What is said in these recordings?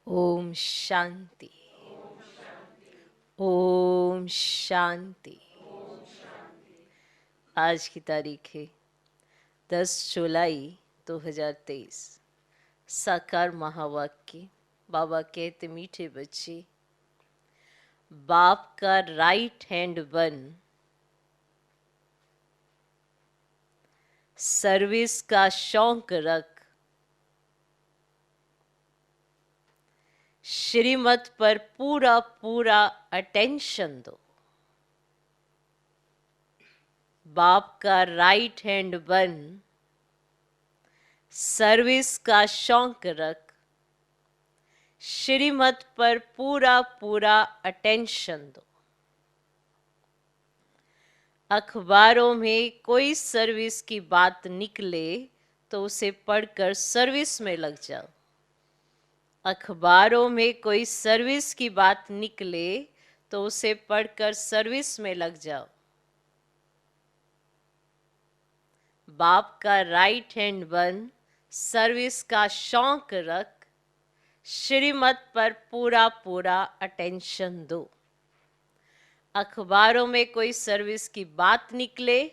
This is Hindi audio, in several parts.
ओम शांति। ओम शांति। आज की तारीख है 10 जुलाई 2023। साकार महावाक्य। बाबा कहते, मीठे बच्चे, बाप का राइट हैंड बन, सर्विस का शौक रख, श्रीमत पर पूरा पूरा अटेंशन दो। बाप का राइट हैंड बन, सर्विस का शौक रख, श्रीमत पर पूरा पूरा अटेंशन दो। अखबारों में कोई सर्विस की बात निकले तो उसे पढ़कर सर्विस में लग जाओ। अखबारों में कोई सर्विस की बात निकले तो उसे पढ़कर सर्विस में लग जाओ। बाप का राइट हैंड बन, सर्विस का शौक रख, श्रीमत पर पूरा पूरा अटेंशन दो। अखबारों में कोई सर्विस की बात निकले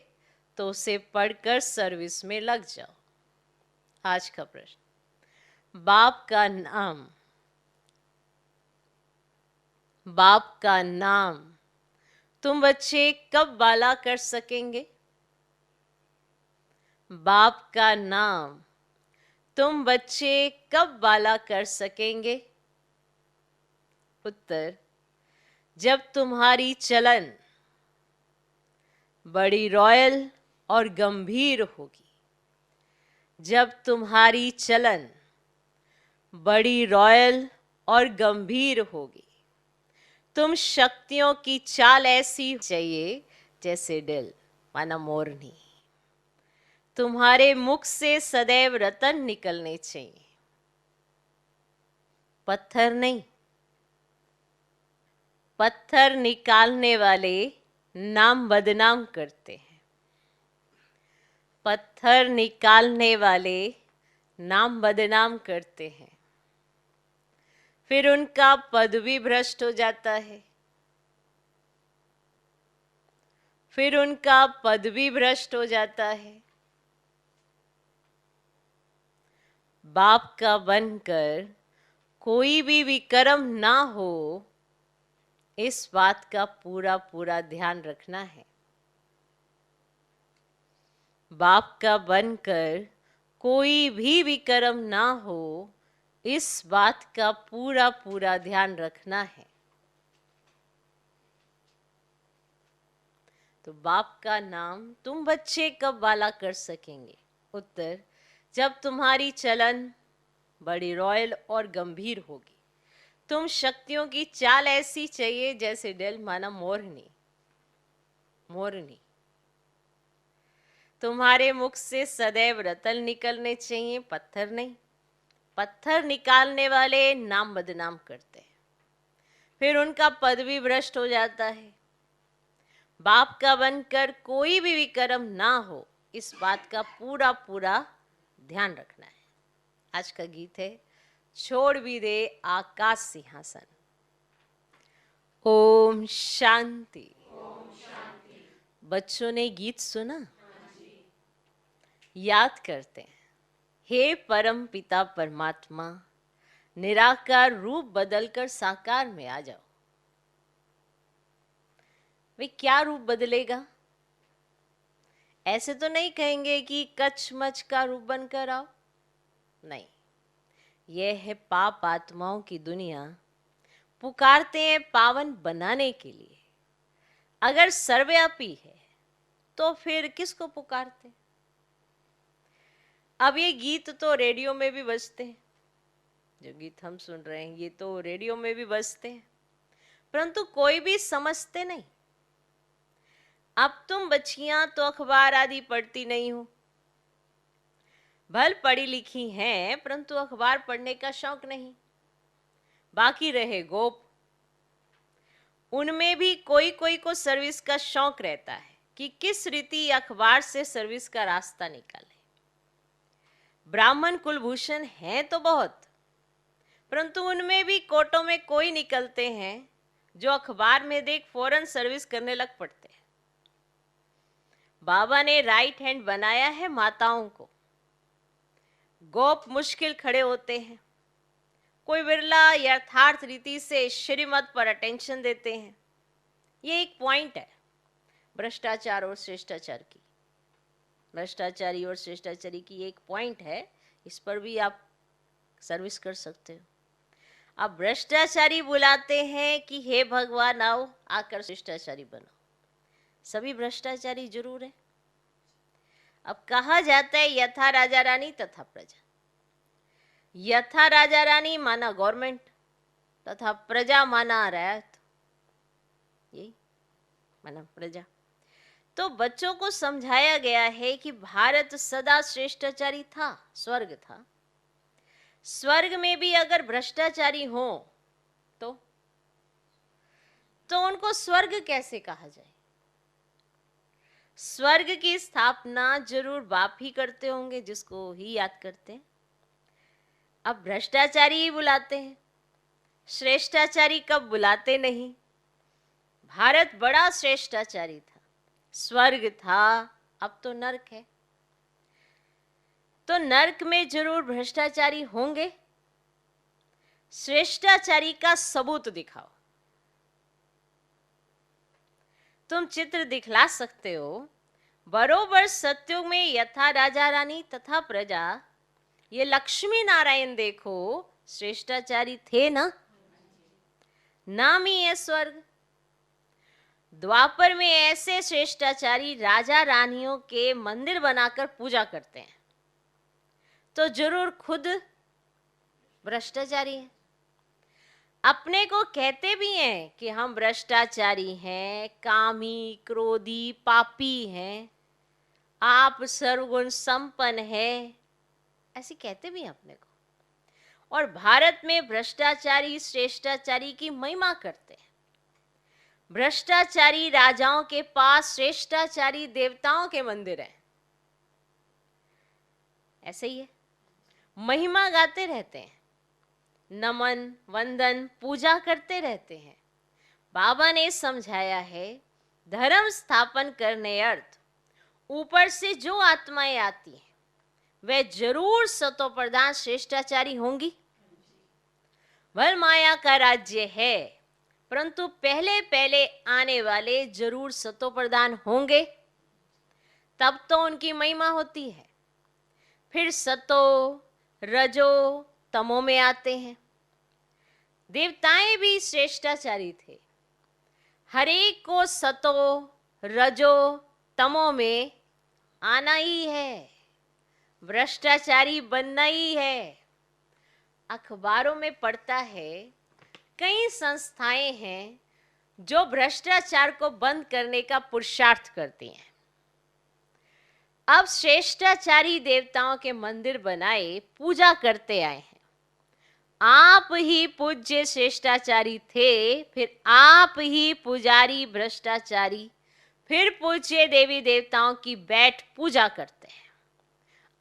तो उसे पढ़कर सर्विस में लग जाओ। आज का प्रश्न, बाप का नाम, बाप का नाम तुम बच्चे कब बाला कर सकेंगे? बाप का नाम तुम बच्चे कब बाला कर सकेंगे? उत्तर, जब तुम्हारी चलन बड़ी रॉयल और गंभीर होगी। जब तुम्हारी चलन बड़ी रॉयल और गंभीर होगी, तुम शक्तियों की चाल ऐसी चाहिए जैसे दिल माना मोरनी। तुम्हारे मुख से सदैव रतन निकलने चाहिए, पत्थर नहीं। पत्थर निकालने वाले नाम बदनाम करते हैं। पत्थर निकालने वाले नाम बदनाम करते हैं, फिर उनका पद भी भ्रष्ट हो जाता है। फिर उनका पद भी भ्रष्ट हो जाता है। बाप का बनकर कोई भी विक्रम ना हो, इस बात का पूरा पूरा ध्यान रखना है। बाप का बनकर कोई भी विक्रम ना हो, इस बात का पूरा पूरा ध्यान रखना है। तो बाप का नाम तुम बच्चे कब वाला कर सकेंगे? उत्तर, जब तुम्हारी चलन बड़ी रॉयल और गंभीर होगी। तुम शक्तियों की चाल ऐसी चाहिए जैसे दिल माना मोरनी। मोरनी। तुम्हारे मुख से सदैव रतन निकलने चाहिए, पत्थर नहीं। पत्थर निकालने वाले नाम बदनाम करते हैं, फिर उनका पद भी भ्रष्ट हो जाता है। बाप का बनकर कोई भी विक्रम ना हो, इस बात का पूरा पूरा ध्यान रखना है। आज का गीत है, छोड़ भी दे आकाश सिंहासन। ओम शांति। बच्चों ने गीत सुना? याद करते हैं, हे परम पिता परमात्मा, निराकार रूप बदलकर साकार में आ जाओ। वे क्या रूप बदलेगा? ऐसे तो नहीं कहेंगे कि कच्छ मच का रूप बनकर आओ, नहीं। यह है पाप आत्माओं की दुनिया, पुकारते हैं पावन बनाने के लिए। अगर सर्वव्यापी है तो फिर किसको पुकारते? अब ये गीत तो रेडियो में भी बजते हैं, जो गीत हम सुन रहे हैं ये तो रेडियो में भी बजते हैं, परंतु कोई भी समझते नहीं। अब तुम बच्चियां तो अखबार आदि पढ़ती नहीं हो, भल पढ़ी लिखी हैं परंतु अखबार पढ़ने का शौक नहीं। बाकी रहे गोप, उनमें भी कोई कोई को सर्विस का शौक रहता है कि किस रीति अखबार से सर्विस का रास्ता निकाले। ब्राह्मण कुलभूषण हैं तो बहुत, परंतु उनमें भी कोटों में कोई निकलते हैं जो अखबार में देख फौरन सर्विस करने लग पड़ते हैं। बाबा ने राइट हैंड बनाया है माताओं को। गोप मुश्किल खड़े होते हैं, कोई बिरला यथार्थ रीति से श्रीमत पर अटेंशन देते हैं। ये एक पॉइंट है भ्रष्टाचार और श्रेष्ठाचार की, भ्रष्टाचारी और श्रेष्ठाचारी की एक पॉइंट है, इस पर भी आप सर्विस कर सकते हो। अब भ्रष्टाचारी बुलाते हैं कि हे भगवान आओ आकर श्रेष्ठाचारी बनो। सभी भ्रष्टाचारी जरूर है। अब कहा जाता है यथा राजा रानी तथा प्रजा। यथा राजा रानी माना गवर्नमेंट तथा प्रजा माना रैयत, यही माना प्रजा। तो बच्चों को समझाया गया है कि भारत सदा श्रेष्ठाचारी था, स्वर्ग था। स्वर्ग में भी अगर भ्रष्टाचारी हो तो उनको स्वर्ग कैसे कहा जाए? स्वर्ग की स्थापना जरूर बाप ही करते होंगे, जिसको ही याद करते हैं। अब भ्रष्टाचारी ही बुलाते हैं, श्रेष्ठाचारी कब बुलाते नहीं। भारत बड़ा श्रेष्ठाचारी था, स्वर्ग था, अब तो नरक है। तो नरक में जरूर भ्रष्टाचारी होंगे। श्रेष्ठाचारी का सबूत दिखाओ। तुम चित्र दिखला सकते हो। बरोबर सत्युग में यथा राजा रानी तथा प्रजा, ये लक्ष्मी नारायण देखो श्रेष्ठाचारी थे ना, नाम ही है स्वर्ग। द्वापर में ऐसे श्रेष्ठाचारी राजा रानियों के मंदिर बनाकर पूजा करते हैं, तो जरूर खुद भ्रष्टाचारी हैं। अपने को कहते भी हैं कि हम भ्रष्टाचारी हैं, कामी, क्रोधी, पापी हैं, आप सर्वगुण संपन्न है, ऐसे कहते भी हैं अपने को। और भारत में भ्रष्टाचारी श्रेष्ठाचारी की महिमा करते हैं। भ्रष्टाचारी राजाओं के पास श्रेष्ठाचारी देवताओं के मंदिर हैं, ऐसे ही है, महिमा गाते रहते हैं, नमन वंदन पूजा करते रहते हैं। बाबा ने समझाया है धर्म स्थापन करने अर्थ ऊपर से जो आत्माएं आती हैं वे जरूर सतोप्रधान श्रेष्ठाचारी होंगी। वह माया का राज्य है, परंतु पहले पहले आने वाले जरूर सतोप्रधान होंगे, तब तो उनकी महिमा होती है। फिर सतो रजो तमो में आते हैं। देवताएं भी श्रेष्ठाचारी थे। हरेक को सतो रजो तमो में आना ही है, भ्रष्टाचारी बनना ही है। अखबारों में पढ़ता है कई संस्थाएं हैं जो भ्रष्टाचार को बंद करने का पुरुषार्थ करती हैं। अब श्रेष्ठाचारी देवताओं के मंदिर बनाए, पूजा करते आए हैं। आप ही पूज्य श्रेष्ठाचारी थे, फिर आप ही पुजारी भ्रष्टाचारी, फिर पूज्य देवी देवताओं की बैठ पूजा करते हैं।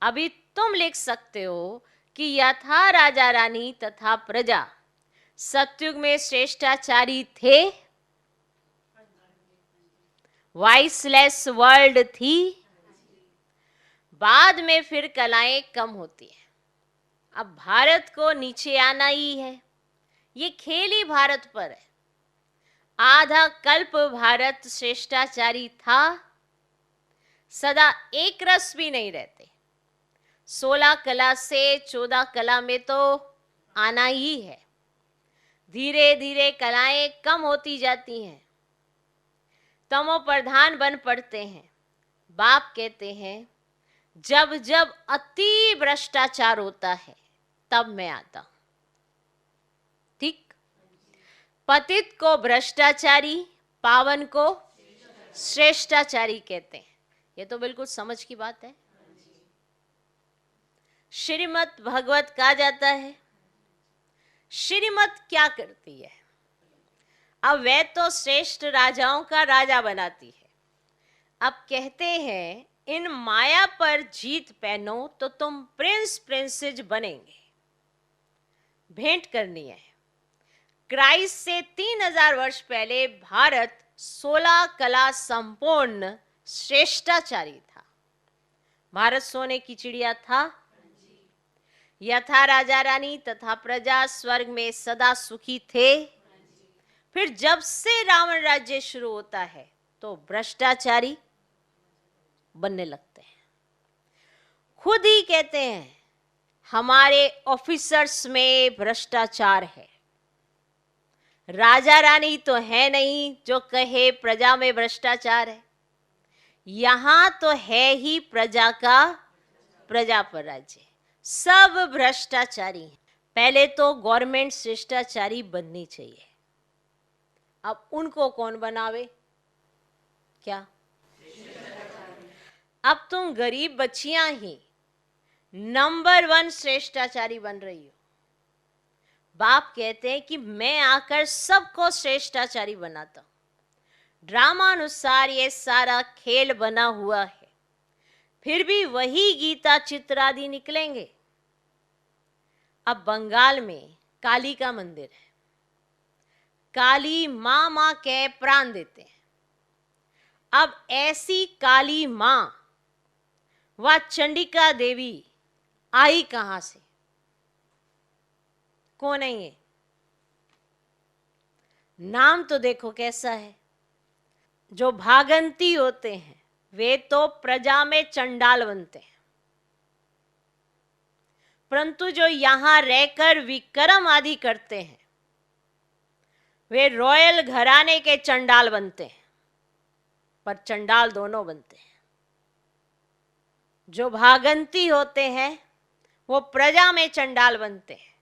अभी तुम लिख सकते हो कि यथा राजा रानी तथा प्रजा सतयुग में श्रेष्ठाचारी थे, वाइसलेस वर्ल्ड थी, बाद में फिर कलाएं कम होती है। अब भारत को नीचे आना ही है, ये खेल ही भारत पर है। आधा कल्प भारत श्रेष्ठाचारी था, सदा एक रस भी नहीं रहते। 16 कला से 14 कला में तो आना ही है। धीरे धीरे कलाएं कम होती जाती हैं, तमो प्रधान बन पड़ते हैं। बाप कहते हैं जब जब अति भ्रष्टाचार होता है तब मैं आता हूं। ठीक, पतित को भ्रष्टाचारी, पावन को श्रेष्ठाचारी कहते हैं। ये तो बिल्कुल समझ की बात है। श्रीमत भगवत कहा जाता है। श्रीमत क्या करती है? अब वह तो श्रेष्ठ राजाओं का राजा बनाती है। अब कहते हैं इन माया पर जीत पहनो तो तुम प्रिंस प्रिंसेस बनेंगे। भेंट करनी है। क्राइस्ट से 3000 वर्ष पहले भारत 16 कला संपूर्ण श्रेष्ठाचारी था। भारत सोने की चिड़िया था। यथा राजा रानी तथा प्रजा स्वर्ग में सदा सुखी थे। फिर जब से रावण राज्य शुरू होता है तो भ्रष्टाचारी बनने लगते हैं। खुद ही कहते हैं हमारे ऑफिसर्स में भ्रष्टाचार है। राजा रानी तो है नहीं जो कहे प्रजा में भ्रष्टाचार है। यहां तो है ही प्रजा का प्रजा पर राज्य। सब भ्रष्टाचारी हैं। पहले तो गवर्नमेंट शिष्टाचारी बननी चाहिए। अब उनको कौन बनावे? क्या अब तुम गरीब बच्चियां ही नंबर 1 श्रेष्ठाचारी बन रही हो। बाप कहते हैं कि मैं आकर सबको श्रेष्ठाचारी बनाता हूं। ड्रामा अनुसार ये सारा खेल बना हुआ है। फिर भी वही गीता चित्र आदि निकलेंगे। अब बंगाल में काली का मंदिर है। काली माँ माँ के प्राण देते हैं। अब ऐसी काली माँ व चंडिका देवी आई कहां से? कौन है ये? नाम तो देखो कैसा है। जो भागंती होते हैं वे तो प्रजा में चंडाल बनते हैं, परंतु जो यहां रहकर विक्रम आदि करते हैं वे रॉयल घराने के चंडाल बनते हैं, पर चंडाल दोनों बनते हैं। जो भागंती होते हैं वो प्रजा में चंडाल बनते हैं,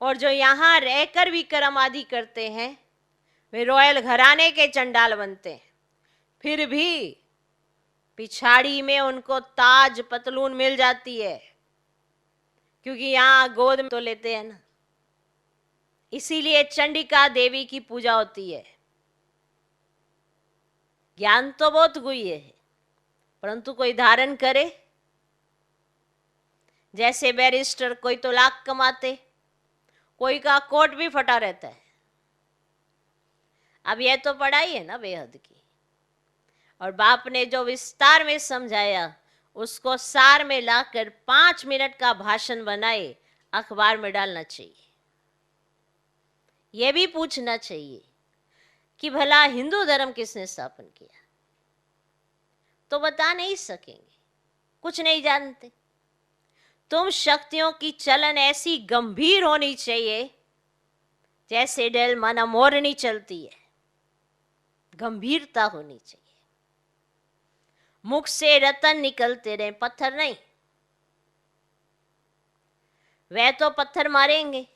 और जो यहां रहकर विक्रम आदि करते हैं वे रॉयल घराने के चंडाल बनते हैं। फिर भी पिछाड़ी में उनको ताज पतलून मिल जाती है, क्योंकि यहां गोद में तो लेते हैं ना। इसीलिए चंडिका देवी की पूजा होती है। ज्ञान तो बहुत गुह्य है, परंतु कोई धारण करे। जैसे बैरिस्टर कोई तो लाख कमाते, कोई का कोट भी फटा रहता है। अब यह तो पढ़ाई है ना बेहद की। और बाप ने जो विस्तार में समझाया उसको सार में लाकर 5 मिनट का भाषण बनाए अखबार में डालना चाहिए। यह भी पूछना चाहिए कि भला हिंदू धर्म किसने स्थापन किया? तो बता नहीं सकेंगे, कुछ नहीं जानते। तुम शक्तियों की चलन ऐसी गंभीर होनी चाहिए जैसे डेल माना मोरनी चलती है। गंभीरता होनी चाहिए। मुख से रतन निकलते रहे, पत्थर नहीं। वह तो पत्थर मारेंगे,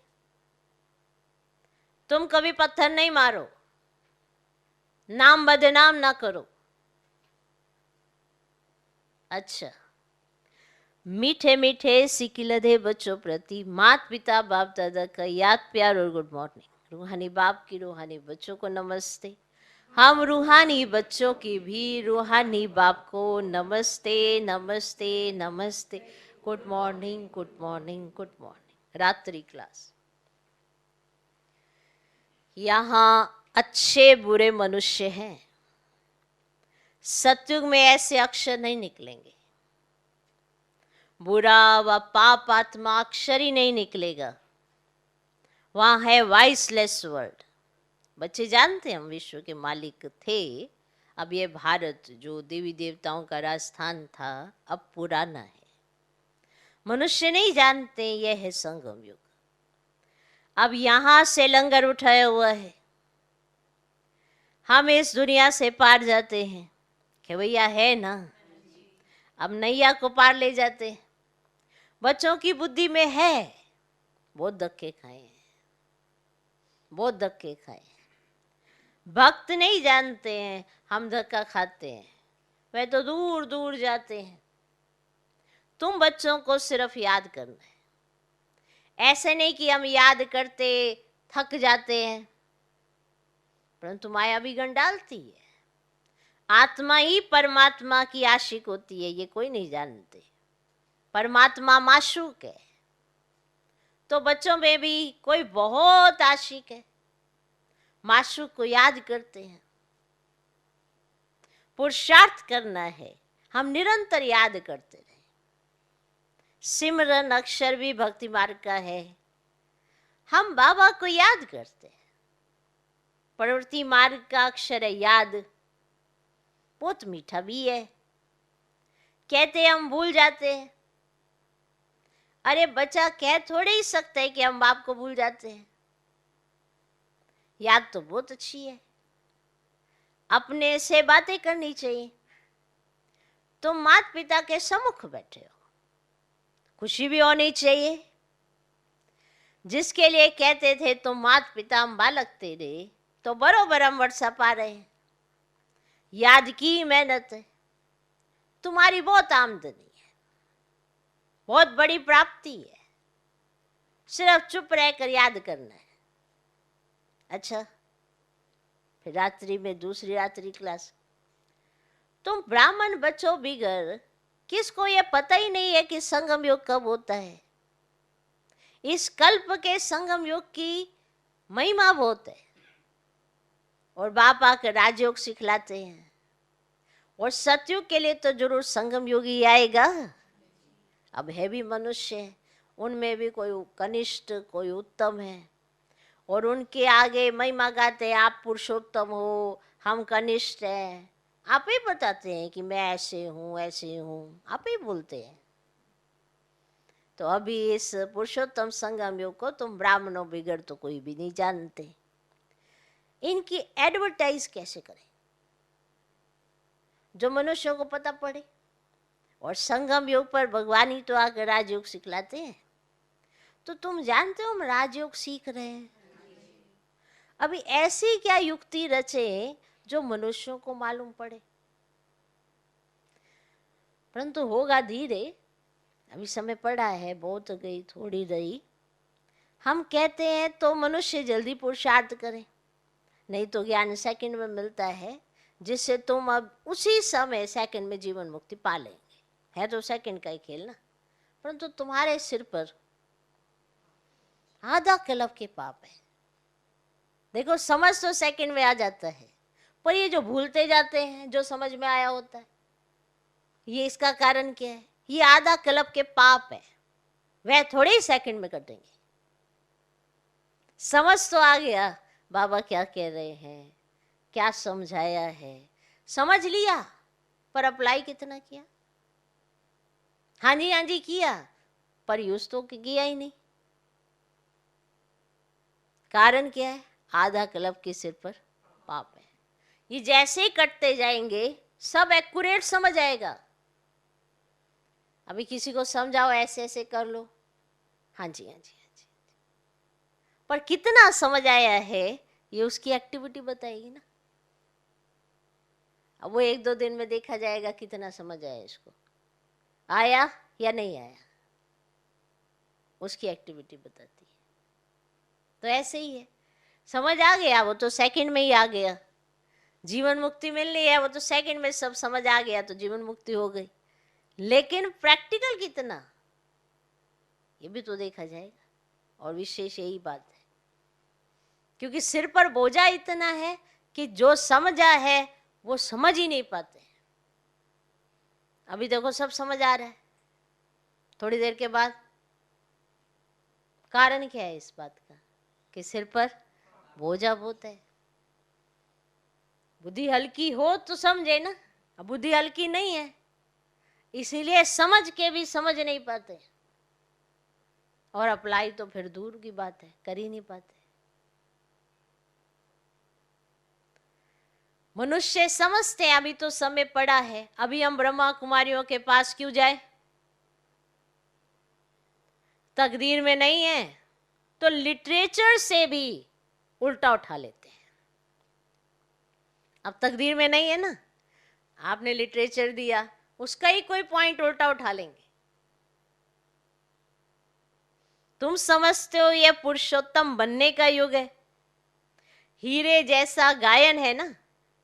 तुम कभी पत्थर नहीं मारो। नाम बदनाम ना करो। अच्छा, मीठे मीठे सिकिलधे बच्चों प्रति माता पिता बाप दादा का याद प्यार और गुड मॉर्निंग। रूहानी बाप की रूहानी बच्चों को नमस्ते। हम रूहानी बच्चों की भी रूहानी बाप को नमस्ते नमस्ते नमस्ते। Good morning good morning good morning. रात्रि क्लास। यहाँ अच्छे बुरे मनुष्य हैं। सतयुग में ऐसे अक्षर नहीं निकलेंगे। बुरा व पाप आत्मा अक्षर ही नहीं निकलेगा। वहां है वॉइसलेस वर्ड। बच्चे जानते हैं हम विश्व के मालिक थे। अब ये भारत जो देवी देवताओं का राजस्थान था अब पुराना है। मनुष्य नहीं जानते यह है संगम युग। अब यहां से लंगर उठाया हुआ है। हम इस दुनिया से पार जाते हैं कि भैया है ना। अब नैया को पार ले जाते हैं। बच्चों की बुद्धि में है। बहुत धक्के खाए हैं, बहुत धक्के खाए। भक्त नहीं जानते हैं हम धक्का खाते हैं। वह तो दूर दूर जाते हैं। तुम बच्चों को सिर्फ याद करना है। ऐसे नहीं कि हम याद करते थक जाते हैं, परंतु माया भी गण डालती है। आत्मा ही परमात्मा की आशिक होती है, ये कोई नहीं जानते। परमात्मा माशूक है। तो बच्चों में भी कोई बहुत आशिक है, माशूक को याद करते हैं। पुरुषार्थ करना है, हम निरंतर याद करते रहे। सिमरन अक्षर भी भक्ति मार्ग का है, हम बाबा को याद करते हैं। प्रवृत्ति मार्ग का अक्षर है याद, बहुत मीठा भी है। कहते हम भूल जाते हैं, अरे बच्चा कह थोड़े ही सकता है कि हम बाप को भूल जाते हैं। याद तो बहुत अच्छी है, अपने से बातें करनी चाहिए। तुम माता पिता के सम्मुख बैठे हो, खुशी भी होनी चाहिए। जिसके लिए कहते थे तुम माता पिता हम बालक तेरे, तो बरोबर हम वर्षा पा रहे हैं। याद की मेहनत है, तुम्हारी बहुत आमदनी है, बहुत बड़ी प्राप्ति है। सिर्फ चुप रहकर याद करना है। अच्छा, फिर रात्रि में दूसरी रात्रि क्लास। तुम ब्राह्मण बच्चों बिगर किसको ये पता ही नहीं है कि संगम योग कब होता है। इस कल्प के संगम योग की महिमा बहुत है, और बाप आकर राजयोग सिखलाते हैं। और सतयुग के लिए तो जरूर संगम योगी आएगा। अब है भी मनुष्य, उनमें भी कोई कनिष्ठ कोई उत्तम है, और उनके आगे महिमा गाते हैं, आप पुरुषोत्तम हो, हम कनिष्ठ हैं। आप ही बताते हैं कि मैं ऐसे हूँ ऐसे हूँ, आप ही बोलते हैं। तो अभी इस पुरुषोत्तम संगम योग को तुम ब्राह्मणों बिगड़ तो कोई भी नहीं जानते। इनकी एडवर्टाइज कैसे करें जो मनुष्यों को पता पड़े। और संगम योग पर भगवान ही तो आकर राजयोग सिखलाते हैं। तो तुम जानते हो हम राजयोग सीख रहे हैं। अभी ऐसी क्या युक्ति रचे जो मनुष्यों को मालूम पड़े, परंतु होगा धीरे। अभी समय पड़ा है, बहुत गई थोड़ी रही। हम कहते हैं तो मनुष्य जल्दी पुरुषार्थ करें, नहीं तो ज्ञान सेकंड में मिलता है, जिससे तुम अब उसी समय सेकंड में जीवन मुक्ति पा लेंगे। है तो सेकंड का ही खेल ना, परंतु तुम्हारे सिर पर आधा कल्प के पाप है। देखो समझ तो सेकंड में आ जाता है, पर ये जो भूलते जाते हैं जो समझ में आया होता है, ये इसका कारण क्या है? ये आधा कल्प के पाप है, वह थोड़े ही सेकंड में कर देंगे। समझ तो आ गया बाबा क्या कह रहे हैं, क्या समझाया है, समझ लिया, पर अप्लाई कितना किया? हाँ जी किया, पर यूज तो किया ही नहीं। कारण क्या है? आधा कल्प के सिर पर पाप है। ये जैसे ही कटते जाएंगे सब एक्यूरेट समझ आएगा। अभी किसी को समझाओ ऐसे ऐसे कर लो, हाँ जी, पर कितना समझ आया है ये उसकी एक्टिविटी बताएगी ना। अब वो 1-2 दिन में देखा जाएगा कितना समझ आया, इसको आया या नहीं आया, उसकी एक्टिविटी बताती है। तो ऐसे ही है, समझ आ गया वो तो सेकंड में ही आ गया। जीवन मुक्ति मिलनी है वो तो सेकंड में सब समझ आ गया, तो जीवन मुक्ति हो गई। लेकिन प्रैक्टिकल कितना, ये भी तो देखा जाएगा। और विशेष यही बात है, क्योंकि सिर पर बोझा इतना है कि जो समझा है वो समझ ही नहीं पाते। अभी देखो सब समझ आ रहा है, थोड़ी देर के बाद कारण क्या है इस बात का कि सिर पर बोझा बहुत है। बुद्धि हल्की हो तो समझे ना, अब बुद्धि हल्की नहीं है, इसीलिए समझ के भी समझ नहीं पाते, और अप्लाई तो फिर दूर की बात है, कर ही नहीं पाते। मनुष्य समझते हैं अभी तो समय पड़ा है, अभी हम ब्रह्मा कुमारियों के पास क्यों जाए? तकदीर में नहीं है तो लिटरेचर से भी उल्टा उठा लेते हैं। अब तकदीर में नहीं है ना, आपने लिटरेचर दिया, उसका ही कोई पॉइंट उल्टा उठा लेंगे। तुम समझते हो ये पुरुषोत्तम बनने का युग है, हीरे जैसा गायन है ना,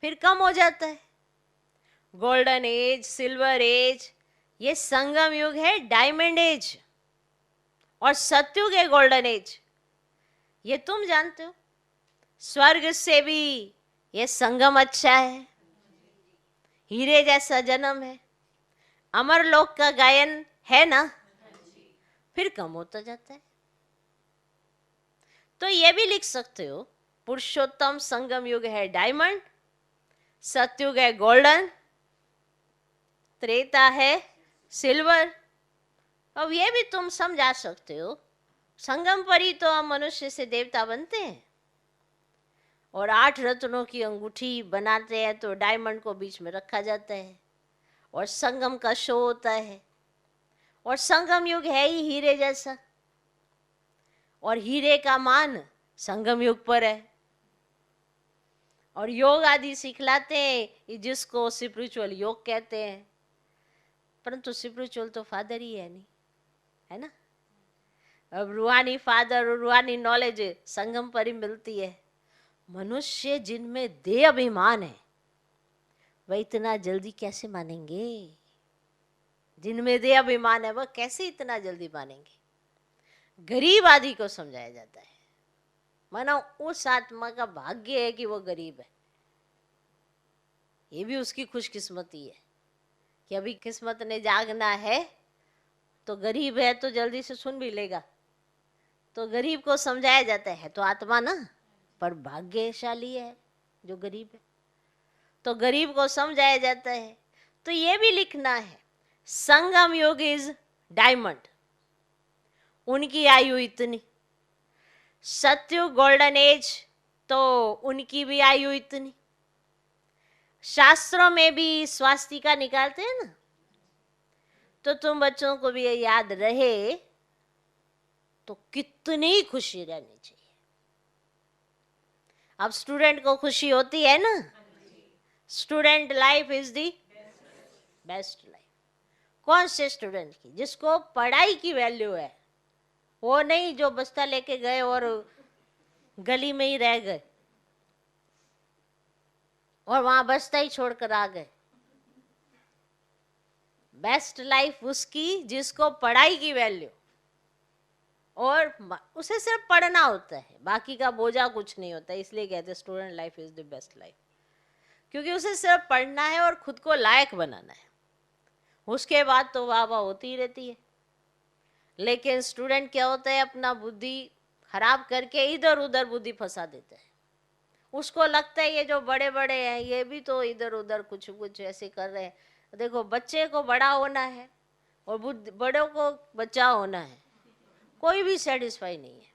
फिर कम हो जाता है। गोल्डन एज, सिल्वर एज, ये संगम युग है, डायमंड एज। और सत्युग है गोल्डन एज, ये तुम जानते हो। स्वर्ग से भी ये संगम अच्छा है, हीरे जैसा जन्म है, अमर लोक का गायन है ना, फिर कम होता जाता है। तो ये भी लिख सकते हो, पुरुषोत्तम संगम युग है डायमंड, सत्युग है गोल्डन, त्रेता है सिल्वर। अब ये भी तुम समझा सकते हो, संगम पर ही तो हम मनुष्य से देवता बनते हैं। और 8 रत्नों की अंगूठी बनाते हैं तो डायमंड को बीच में रखा जाता है और संगम का शो होता है। और संगम युग है ही हीरे जैसा, और हीरे का मान संगम युग पर है। और योग आदि सिखलाते हैं जिसको स्पिरिचुअल योग कहते हैं, परंतु स्पिरिचुअल तो फादर ही है नहीं, है ना। अब रूहानी फादर और रूहानी नॉलेज संगम पर ही मिलती है। मनुष्य जिनमें देह अभिमान है वह इतना जल्दी कैसे मानेंगे? जिनमें देह अभिमान है वह कैसे इतना जल्दी मानेंगे? गरीब आदि को समझाया जाता है, मानो उस आत्मा का भाग्य है कि वो गरीब है। ये भी उसकी खुशकिस्मती है कि अभी किस्मत ने जागना है, तो गरीब है तो जल्दी से सुन भी लेगा। तो गरीब को समझाया जाता है तो आत्मा ना, पर भाग्यशाली है जो गरीब है, तो गरीब को समझाया जाता है। तो ये भी लिखना है, संगम युग इज डायमंड, उनकी आयु इतनी, सत्युग गोल्डन एज तो उनकी भी आयु इतनी। शास्त्रों में भी स्वास्तिका निकालते हैं ना, तो तुम बच्चों को भी ये याद रहे तो कितनी खुशी रहनी चाहिए। अब स्टूडेंट को खुशी होती है ना, student life is the best life. कौन से स्टूडेंट की? जिसको पढ़ाई की वैल्यू है, वो नहीं जो बस्ता लेके गए और गली में ही रह गए और वहां बस्ता ही छोड़कर आ गए। बेस्ट लाइफ उसकी जिसको पढ़ाई की वैल्यू, और उसे सिर्फ पढ़ना होता है, बाकी का बोझा कुछ नहीं होता। इसलिए कहते हैं student life is the best life, क्योंकि उसे सिर्फ पढ़ना है और खुद को लायक बनाना है। उसके बाद तो वाह वाह होती ही रहती है। लेकिन स्टूडेंट क्या होता है, अपना बुद्धि खराब करके इधर उधर बुद्धि फंसा देता है। उसको लगता है ये जो बड़े बड़े हैं ये भी तो इधर उधर कुछ कुछ ऐसे कर रहे हैं। देखो, बच्चे को बड़ा होना है और बड़ों को बच्चा होना है, कोई भी सेटिस्फाई नहीं है।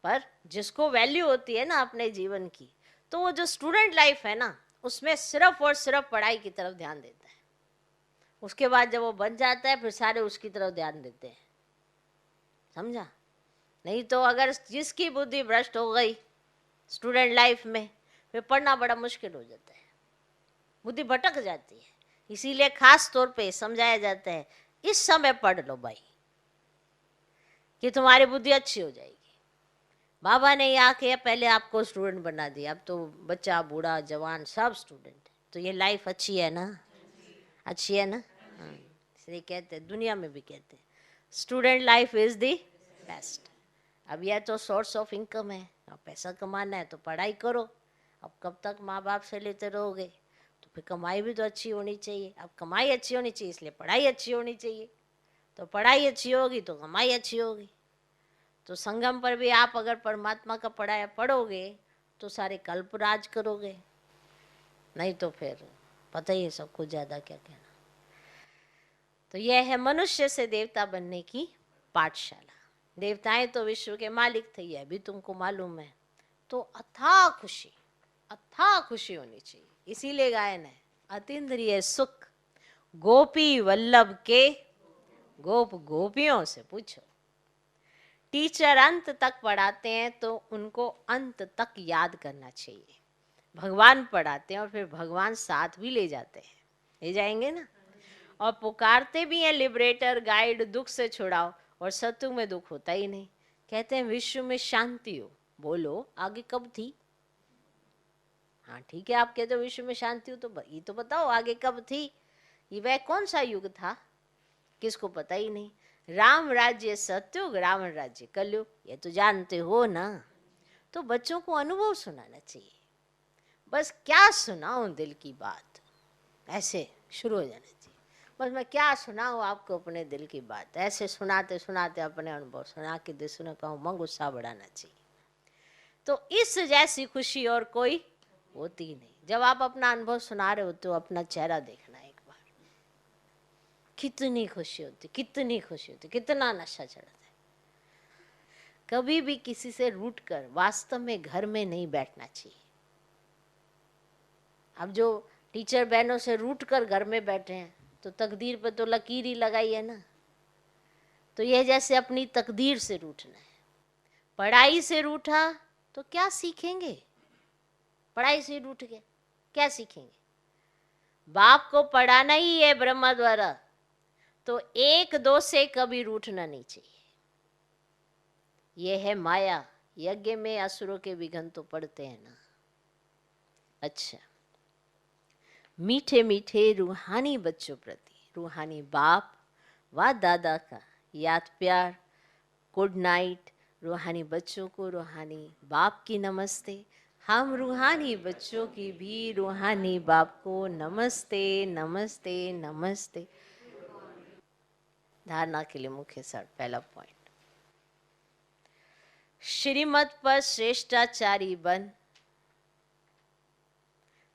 पर जिसको वैल्यू होती है ना अपने जीवन की, तो वो जो स्टूडेंट लाइफ है ना, उसमें सिर्फ और सिर्फ पढ़ाई की तरफ ध्यान देता है। उसके बाद जब वो बन जाता है फिर सारे उसकी तरफ ध्यान देते हैं, समझा? नहीं तो अगर जिसकी बुद्धि भ्रष्ट हो गई स्टूडेंट लाइफ में, फिर पढ़ना बड़ा मुश्किल हो जाता है, बुद्धि भटक जाती है। इसीलिए खास तौर पे समझाया जाता है इस समय पढ़ लो भाई, कि तुम्हारी बुद्धि अच्छी हो जाएगी। बाबा ने आके पहले आपको स्टूडेंट बना दिया, अब तो बच्चा बूढ़ा जवान सब स्टूडेंट। तो ये लाइफ अच्छी है ना, अच्छी है ना। इसलिए कहते हैं, दुनिया में भी कहते हैं student life is the best. अब यह तो सोर्स ऑफ इनकम है, अब पैसा कमाना है तो पढ़ाई करो। अब कब तक माँ बाप से लेते रहोगे, तो फिर कमाई भी तो अच्छी होनी चाहिए। अब कमाई अच्छी होनी चाहिए, इसलिए पढ़ाई अच्छी होनी चाहिए। तो पढ़ाई अच्छी होगी तो कमाई अच्छी होगी। तो संगम पर भी आप अगर परमात्मा का पढ़ाया पढ़ोगे तो सारे कल्प राज करोगे, नहीं तो फिर पता ही है सबको ज़्यादा क्या कहना। तो यह है मनुष्य से देवता बनने की पाठशाला। देवताएं तो विश्व के मालिक थे, यह भी तुमको मालूम है। तो अथाह खुशी होनी चाहिए। इसीलिए गायन है, अतीन्द्रिय सुख गोपी वल्लभ के, गोप गोपियों से पूछो। टीचर अंत तक पढ़ाते हैं तो उनको अंत तक याद करना चाहिए। भगवान पढ़ाते हैं और फिर भगवान साथ भी ले जाते हैं, ले जाएंगे ना। और पुकारते भी हैं लिबरेटर, गाइड, दुख से छुड़ाओ, और सत्युग में दुख होता ही नहीं। कहते हैं विश्व में शांति हो, बोलो आगे कब थी? हाँ ठीक है, आप कहते हो विश्व में शांति हो, तो ये तो बताओ आगे कब थी? ये वह कौन सा युग था, किसको पता ही नहीं। राम राज्य सतयुग, रावण राज्य कलयुग, ये तो जानते हो ना। तो बच्चों को अनुभव सुनाना चाहिए। बस क्या सुनाऊं दिल की बात, ऐसे शुरू हो जाना चाहिए। बस मैं क्या सुनाऊं आपको अपने दिल की बात, ऐसे सुनाते सुनाते अपने अनुभव सुना के दिल सुना का उमंग उत्साह बढ़ाना चाहिए। तो इस जैसी खुशी और कोई होती नहीं। जब आप अपना अनुभव सुना रहे हो तो अपना चेहरा देखना एक बार, कितनी खुशी होती, कितनी खुशी होती, कितना नशा चढ़ता है। कभी भी किसी से रूठ कर वास्तव में घर में नहीं बैठना चाहिए। अब जो टीचर बहनों से रूठ कर घर में बैठे हैं तो तकदीर पे तो लकीर ही लगाई है ना। तो यह जैसे अपनी तकदीर से रूठना है। पढ़ाई से रूठा तो क्या सीखेंगे? पढ़ाई से रूठ गए क्या सीखेंगे? बाप को पढ़ाना ही है ब्रह्मा द्वारा, तो एक दो से कभी रूठना नहीं चाहिए। यह है माया। यज्ञ में असुरों के विघ्न तो पड़ते हैं ना। अच्छा, मीठे मीठे रूहानी बच्चों प्रति रूहानी बाप व दादा का याद प्यार, गुड नाइट। रूहानी बच्चों को रूहानी बाप की नमस्ते। हम रूहानी बच्चों की भी रूहानी बाप को नमस्ते नमस्ते नमस्ते। धारणा के लिए मुख्य सार पहला पॉइंट, श्रीमत पर श्रेष्ठाचारी बन,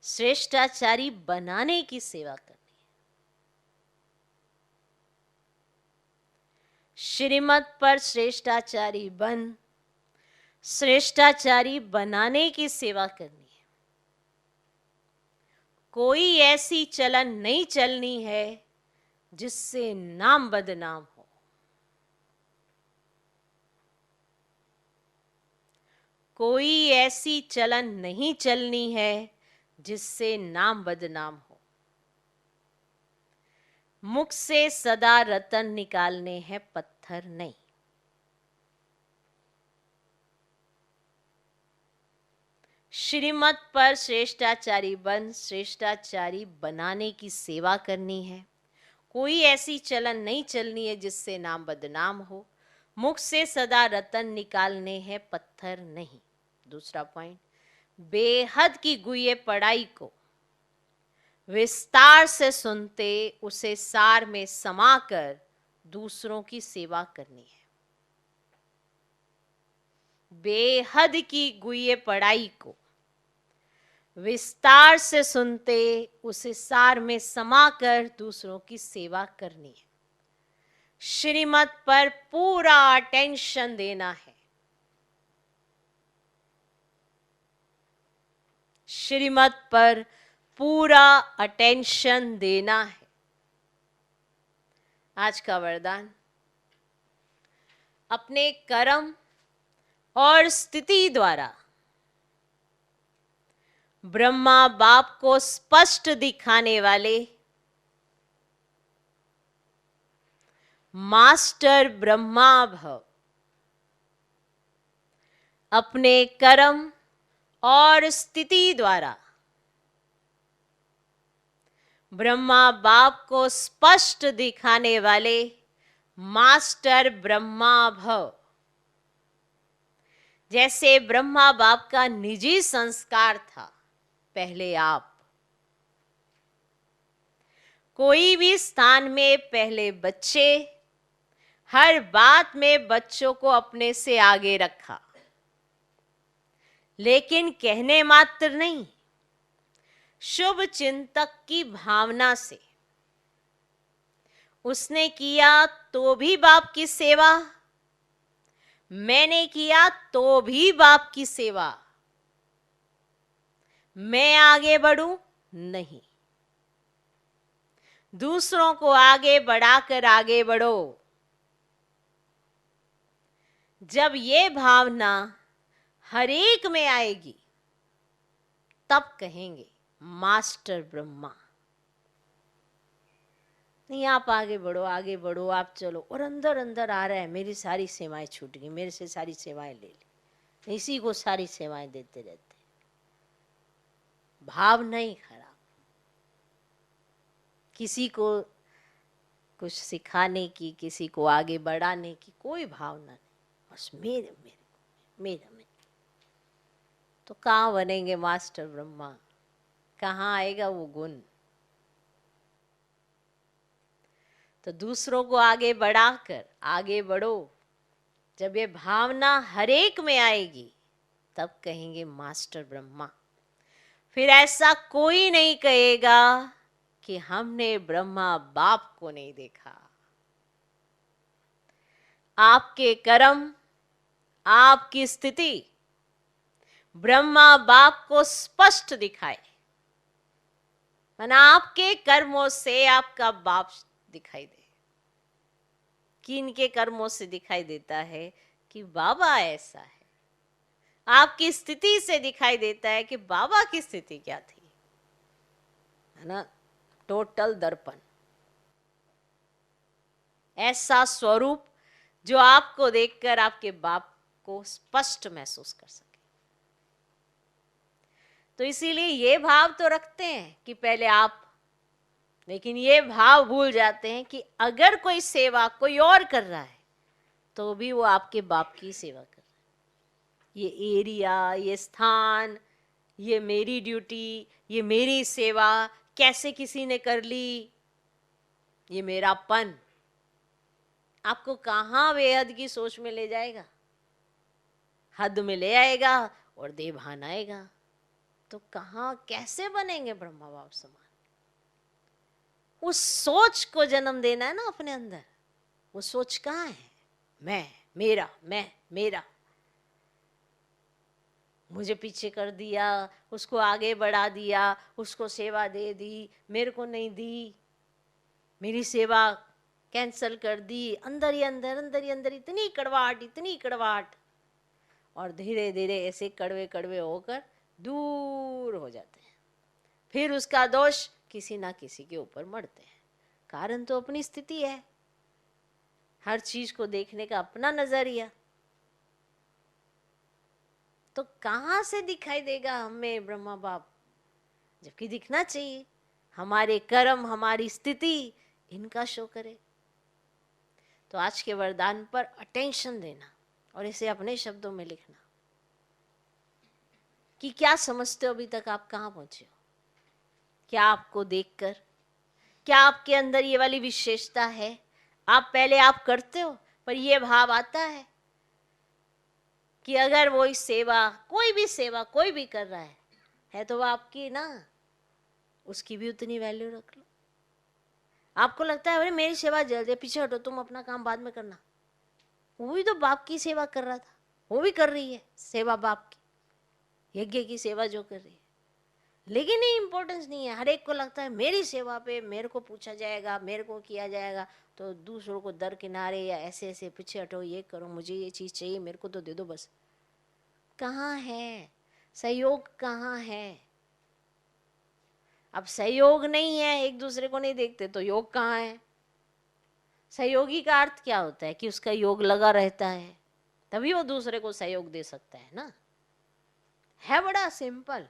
श्रेष्ठाचारी बनाने की सेवा करनी है। श्रीमत पर श्रेष्ठाचारी बन, श्रेष्ठाचारी बनाने की सेवा करनी है। कोई ऐसी चलन नहीं चलनी है जिससे नाम बदनाम हो। कोई ऐसी चलन नहीं चलनी है जिससे नाम बदनाम हो। मुख से सदा रतन निकालने हैं, पत्थर नहीं। श्रीमत पर श्रेष्ठाचारी बन, श्रेष्ठाचारी बनाने की सेवा करनी है। कोई ऐसी चलन नहीं चलनी है जिससे नाम बदनाम हो। मुख से सदा रतन निकालने हैं, पत्थर नहीं। दूसरा पॉइंट, बेहद की गुह्य पढ़ाई को विस्तार से सुनते उसे सार में समाकर दूसरों की सेवा करनी है। बेहद की गुह्य पढ़ाई को विस्तार से सुनते उसे सार में समाकर दूसरों की सेवा करनी है। श्रीमत पर पूरा अटेंशन देना है। श्रीमत पर पूरा अटेंशन देना है। आज का वरदान, अपने कर्म और स्थिति द्वारा ब्रह्मा बाप को स्पष्ट दिखाने वाले मास्टर ब्रह्मा भव। अपने कर्म और स्थिति द्वारा ब्रह्मा बाप को स्पष्ट दिखाने वाले मास्टर ब्रह्मा भव। जैसे ब्रह्मा बाप का निजी संस्कार था, पहले आप। कोई भी स्थान में पहले बच्चे, हर बात में बच्चों को अपने से आगे रखा, लेकिन कहने मात्र नहीं, शुभ चिंतक की भावना से उसने किया तो भी बाप की सेवा, मैंने किया तो भी बाप की सेवा। मैं आगे बढ़ूं नहीं, दूसरों को आगे बढ़ाकर आगे बढ़ो। जब ये भावना हर एक में आएगी तब कहेंगे मास्टर ब्रह्मा। नहीं, आप आगे बढ़ो, आगे बढ़ो, आप चलो, और अंदर अंदर आ रहा है मेरी सारी सेवाएं छूट गई, मेरे से सारी सेवाएं ले ली, इसी को सारी सेवाएं देते रहते। भाव नहीं खराब, किसी को कुछ सिखाने की, किसी को आगे बढ़ाने की कोई भावना नहीं, बस मेरे मेरे मेरा मेरा। तो कहाँ बनेंगे मास्टर ब्रह्मा, कहाँ आएगा वो गुण? तो दूसरों को आगे बढ़ाकर आगे बढ़ो। जब ये भावना हर एक में आएगी तब कहेंगे मास्टर ब्रह्मा। फिर ऐसा कोई नहीं कहेगा कि हमने ब्रह्मा बाप को नहीं देखा। आपके कर्म, आपकी स्थिति ब्रह्मा बाप को स्पष्ट दिखाए, माना आपके कर्मों से आपका बाप दिखाई दे। किनके कर्मों से दिखाई देता है कि बाबा ऐसा है। आपकी स्थिति से दिखाई देता है कि बाबा की स्थिति क्या थी, है ना? टोटल दर्पण, ऐसा स्वरूप जो आपको देखकर आपके बाप को स्पष्ट महसूस कर सके। तो इसीलिए ये भाव तो रखते हैं कि पहले आप, लेकिन ये भाव भूल जाते हैं कि अगर कोई सेवा कोई और कर रहा है तो भी वो आपके बाप की सेवा कर रहा है। ये एरिया, ये स्थान, ये मेरी ड्यूटी, ये मेरी सेवा कैसे किसी ने कर ली, ये मेरापन आपको कहाँ बेहद की सोच में ले जाएगा? हद में ले आएगा और देभान आएगा। तो कहाँ कैसे बनेंगे ब्रह्मा बाप समान? उस सोच को जन्म देना है ना अपने अंदर। वो सोच कहाँ है? मैं, मेरा, मैं, मेरा। मुझे पीछे कर दिया, उसको आगे बढ़ा दिया, उसको सेवा दे दी, मेरे को नहीं दी, मेरी सेवा कैंसल कर दी। अंदर ही अंदर, अंदर ही अंदर इतनी कड़वाहट, इतनी कड़वाहट, और धीरे धीरे ऐसे कड़वे कड़वे होकर दूर हो जाते हैं। फिर उसका दोष किसी ना किसी के ऊपर मढ़ते हैं। कारण तो अपनी स्थिति है, हर चीज को देखने का अपना नजरिया। तो कहाँ से दिखाई देगा हमें ब्रह्मा बाप? जबकि दिखना चाहिए, हमारे कर्म, हमारी स्थिति इनका शो करे। तो आज के वरदान पर अटेंशन देना और इसे अपने शब्दों में लिखना कि क्या समझते हो, अभी तक आप कहाँ पहुंचे हो? क्या आपको देखकर, क्या आपके अंदर ये वाली विशेषता है? आप पहले आप करते हो, पर ये भाव आता है कि अगर वो इस सेवा, कोई भी सेवा कोई भी कर रहा है तो वो आपकी ना, उसकी भी उतनी वैल्यू रख लो। आपको लगता है अरे मेरी सेवा जल्दी, पीछे हटो, तुम अपना काम बाद में करना। वो भी तो बाप की सेवा कर रहा था, वो भी कर रही है सेवा बाप की, यज्ञ की सेवा जो कर रही है। लेकिन ये इंपॉर्टेंस नहीं है। हर एक को लगता है मेरी सेवा पे मेरे को पूछा जाएगा, मेरे को किया जाएगा, तो दूसरों को दर किनारे या ऐसे ऐसे पीछे हटो, ये करो, मुझे ये चीज़ चाहिए, मेरे को तो दे दो बस। कहाँ है सहयोग? कहाँ है? अब सहयोग नहीं है, एक दूसरे को नहीं देखते, तो योग कहाँ है? सहयोगी का अर्थ क्या होता है? कि उसका योग लगा रहता है, तभी वो दूसरे को सहयोग दे सकता है ना। है बड़ा सिंपल,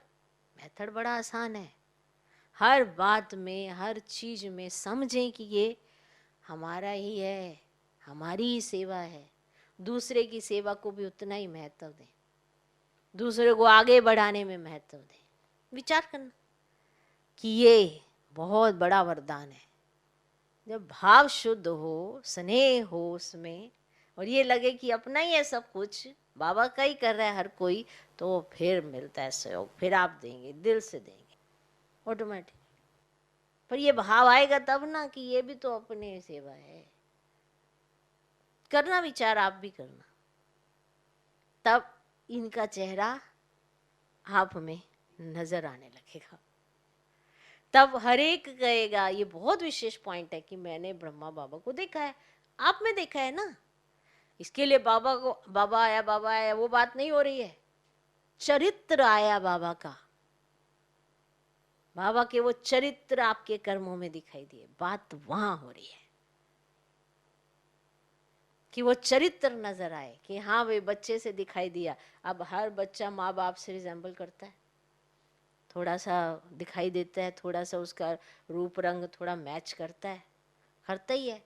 मेथड बड़ा आसान है। हर बात में, हर चीज में समझें कि ये हमारा ही है, हमारी ही सेवा है। दूसरे की सेवा को भी उतना ही महत्व दें, दूसरे को आगे बढ़ाने में महत्व दें। विचार करना कि ये बहुत बड़ा वरदान है। जब भाव शुद्ध हो, स्नेह हो उसमें, और ये लगे कि अपना ही है सब कुछ, बाबा का ही कर रहा है हर कोई, तो फिर मिलता है सहयोग। फिर आप देंगे, दिल से देंगे ऑटोमेटिक। पर ये भाव आएगा तब ना कि ये भी तो अपने सेवा है। करना विचार, आप भी करना, तब इनका चेहरा आप में नजर आने लगेगा। तब हर एक कहेगा, ये बहुत विशेष पॉइंट है कि मैंने ब्रह्मा बाबा को देखा है। आप में देखा है ना, इसके लिए बाबा को बाबा आया, बाबा आया, वो बात नहीं हो रही है। चरित्र आया बाबा का, बाबा के वो चरित्र आपके कर्मों में दिखाई दिए, बात वहां हो रही है कि वो चरित्र नजर आए कि हाँ वे बच्चे से दिखाई दिया। अब हर बच्चा माँ बाप से रिजेंबल करता है, थोड़ा सा दिखाई देता है, थोड़ा सा उसका रूप रंग थोड़ा मैच करता है। करता ही है।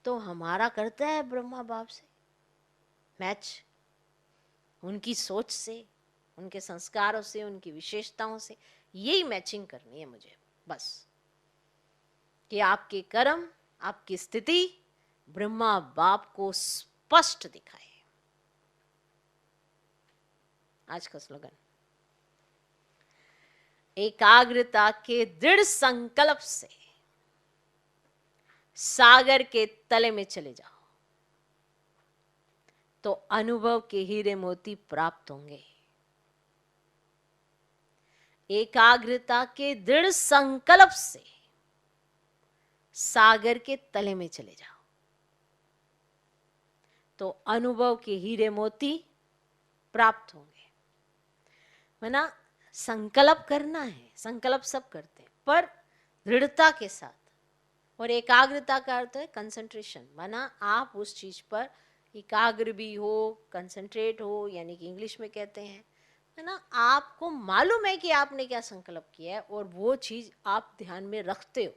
तो हमारा करता है ब्रह्मा बाप से मैच, उनकी सोच से, उनके संस्कारों से, उनकी विशेषताओं से। यही मैचिंग करनी है मुझे बस, कि आपके कर्म, आपकी स्थिति ब्रह्मा बाप को स्पष्ट दिखाए। आज का स्लोगन, एकाग्रता के दृढ़ संकल्प से सागर के तले में चले जाओ तो अनुभव के हीरे मोती प्राप्त होंगे। एकाग्रता के दृढ़ संकल्प से सागर के तले में चले जाओ तो अनुभव के हीरे मोती प्राप्त होंगे। मना संकल्प करना है, संकल्प सब करते हैं, पर दृढ़ता के साथ। और एकाग्रता का अर्थ है कंसंट्रेशन, माना आप उस चीज पर एकाग्र भी हो, कंसंट्रेट हो, यानी कि इंग्लिश में कहते हैं, है ना, आपको मालूम है कि आपने क्या संकल्प किया है और वो चीज आप ध्यान में रखते हो।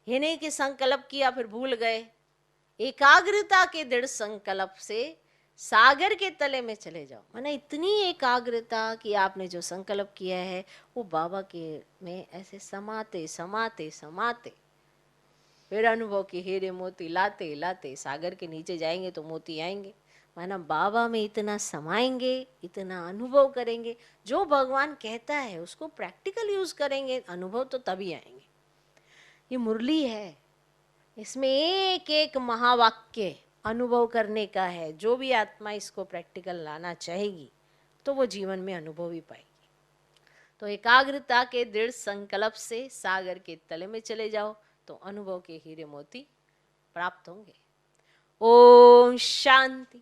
ये नहीं कि संकल्प किया फिर भूल गए। एकाग्रता के दृढ़ संकल्प से सागर के तले में चले जाओ, माना इतनी एकाग्रता कि आपने जो संकल्प किया है वो बाबा के में ऐसे समाते समाते समाते फिर अनुभव के हीरे मोती लाते लाते सागर के नीचे जाएंगे तो मोती आएंगे। माना बाबा में इतना समाएंगे, इतना अनुभव करेंगे, जो भगवान कहता है उसको प्रैक्टिकल यूज करेंगे, अनुभव तो तभी आएंगे। ये मुरली है, इसमें एक एक महावाक्य अनुभव करने का है। जो भी आत्मा इसको प्रैक्टिकल लाना चाहेगी तो वो जीवन में अनुभव ही पाएगी। तो एकाग्रता के दृढ़ संकल्प से सागर के तले में चले जाओ तो अनुभव के हीरे मोती प्राप्त होंगे। ओम शांति।